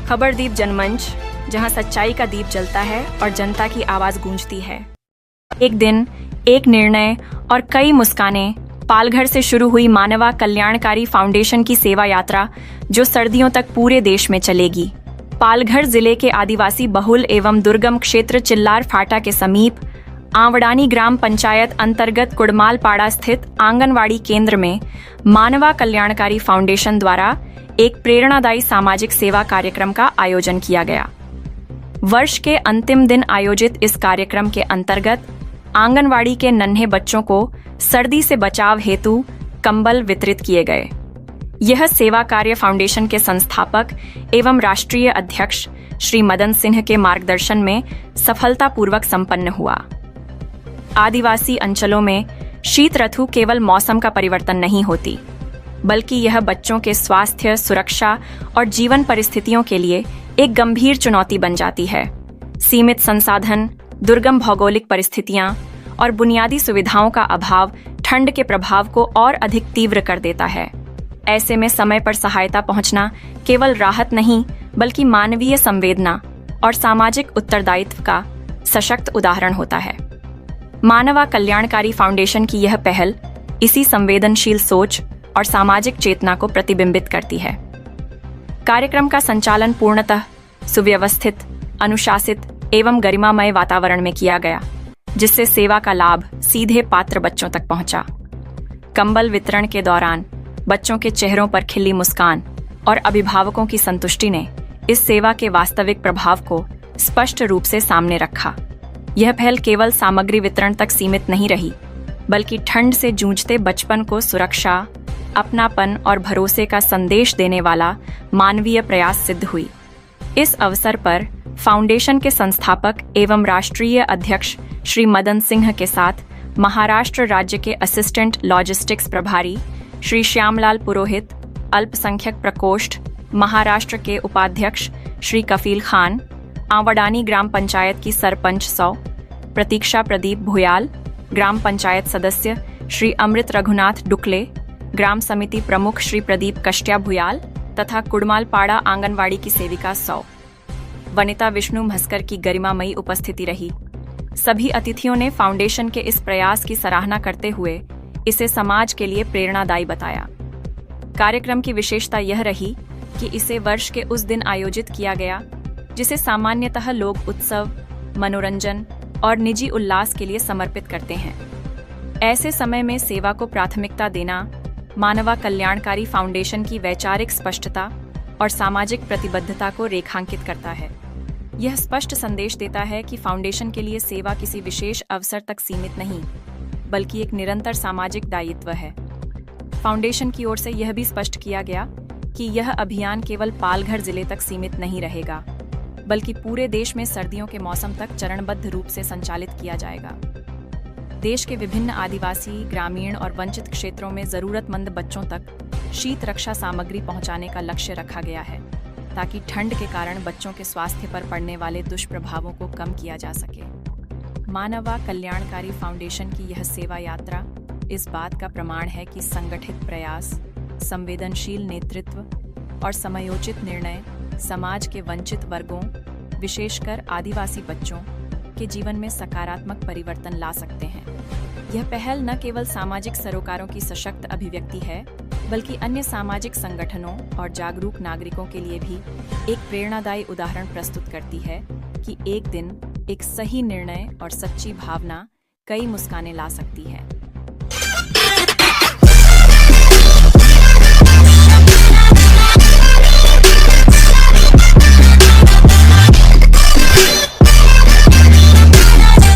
खबरदीप जनमंच, जहां सच्चाई का दीप जलता है और जनता की आवाज गूंजती है। एक दिन, एक निर्णय और कई मुस्कानें, पालघर से शुरू हुई मानवा कल्याणकारी फाउंडेशन की सेवा यात्रा जो सर्दियों तक पूरे देश में चलेगी। पालघर जिले के आदिवासी बहुल एवं दुर्गम क्षेत्र चिल्लार फाटा के समीप आंवडानी ग्राम पंचायत अंतर्गत कुड़मालपाड़ा स्थित आंगनवाड़ी केंद्र में मानवा कल्याणकारी फाउंडेशन द्वारा एक प्रेरणादायी सामाजिक सेवा कार्यक्रम का आयोजन किया गया। वर्ष के अंतिम दिन आयोजित इस कार्यक्रम के अंतर्गत आंगनवाड़ी के नन्हे बच्चों को सर्दी से बचाव हेतु कंबल वितरित किए गए। यह सेवा कार्य फाउंडेशन के संस्थापक एवं राष्ट्रीय अध्यक्ष श्री मदन सिंह के मार्गदर्शन में सफलतापूर्वक संपन्न हुआ। आदिवासी अंचलों में शीत ऋतु केवल मौसम का परिवर्तन नहीं होती, बल्कि यह बच्चों के स्वास्थ्य, सुरक्षा और जीवन परिस्थितियों के लिए एक गंभीर चुनौती बन जाती है। सीमित संसाधन, दुर्गम भौगोलिक परिस्थितियां और बुनियादी सुविधाओं का अभाव ठंड के प्रभाव को और अधिक तीव्र कर देता है। ऐसे में समय पर सहायता पहुंचना केवल राहत नहीं, बल्कि मानवीय संवेदना और सामाजिक उत्तरदायित्व का सशक्त उदाहरण होता है। मानवा कल्याणकारी फाउंडेशन की यह पहल इसी संवेदनशील सोच और सामाजिक चेतना को प्रतिबिंबित करती है। कार्यक्रम का संचालन पूर्णतः सुव्यवस्थित, अनुशासित एवं गरिमामय वातावरण में किया गया, जिससे सेवा का लाभ सीधे पात्र बच्चों तक पहुंचा। कंबल वितरण के दौरान बच्चों के चेहरों पर खिली मुस्कान और अभिभावकों की संतुष्टि ने इस सेवा के वास्तविक प्रभाव को स्पष्ट रूप से सामने रखा। यह पहल केवल सामग्री वितरण तक सीमित नहीं रही, बल्कि ठंड से जूझते बचपन को सुरक्षा, अपनापन और भरोसे का संदेश देने वाला मानवीय प्रयास सिद्ध हुई। इस अवसर पर फाउंडेशन के संस्थापक एवं राष्ट्रीय अध्यक्ष श्री मदन सिंह के साथ महाराष्ट्र राज्य के असिस्टेंट लॉजिस्टिक्स प्रभारी श्री श्यामलाल पुरोहित, अल्पसंख्यक प्रकोष्ठ महाराष्ट्र के उपाध्यक्ष श्री कफील खान, आंवडानी ग्राम पंचायत की सरपंच सौ प्रतीक्षा प्रदीप भुयाल, ग्राम पंचायत सदस्य श्री अमृत रघुनाथ डुकले, ग्राम समिति प्रमुख श्री प्रदीप कष्टिया भुयाल तथा कुड़मालपाड़ा आंगनवाड़ी की सेविका सौ वनिता विष्णु मस्कर की गरिमामयी उपस्थिति रही। सभी अतिथियों ने फाउंडेशन के इस प्रयास की सराहना करते हुए इसे समाज के लिए प्रेरणादायी बताया। कार्यक्रम की विशेषता यह रही कि इसे वर्ष के उस दिन आयोजित किया गया जिसे सामान्यतः लोग उत्सव, मनोरंजन और निजी उल्लास के लिए समर्पित करते हैं। ऐसे समय में सेवा को प्राथमिकता देना मानवा कल्याणकारी फाउंडेशन की वैचारिक स्पष्टता और सामाजिक प्रतिबद्धता को रेखांकित करता है। यह स्पष्ट संदेश देता है कि फाउंडेशन के लिए सेवा किसी विशेष अवसर तक सीमित नहीं, बल्कि एक निरंतर सामाजिक दायित्व है। फाउंडेशन की ओर से यह भी स्पष्ट किया गया कि यह अभियान केवल पालघर जिले तक सीमित नहीं रहेगा, बल्कि पूरे देश में सर्दियों के मौसम तक चरणबद्ध रूप से संचालित किया जाएगा। देश के विभिन्न आदिवासी, ग्रामीण और वंचित क्षेत्रों में जरूरतमंद बच्चों तक शीत रक्षा सामग्री पहुंचाने का लक्ष्य रखा गया है, ताकि ठंड के कारण बच्चों के स्वास्थ्य पर पड़ने वाले दुष्प्रभावों को कम किया जा सके। मानवा कल्याणकारी फाउंडेशन की यह सेवा यात्रा इस बात का प्रमाण है कि संगठित प्रयास, संवेदनशील नेतृत्व और समयोचित निर्णय समाज के वंचित वर्गों, विशेषकर आदिवासी बच्चों के जीवन में सकारात्मक परिवर्तन ला सकते हैं। यह पहल न केवल सामाजिक सरोकारों की सशक्त अभिव्यक्ति है, बल्कि अन्य सामाजिक संगठनों और जागरूक नागरिकों के लिए भी एक प्रेरणादायी उदाहरण प्रस्तुत करती है कि एक दिन एक सही निर्णय और सच्ची भावना कई मुस्कानें ला सकती है।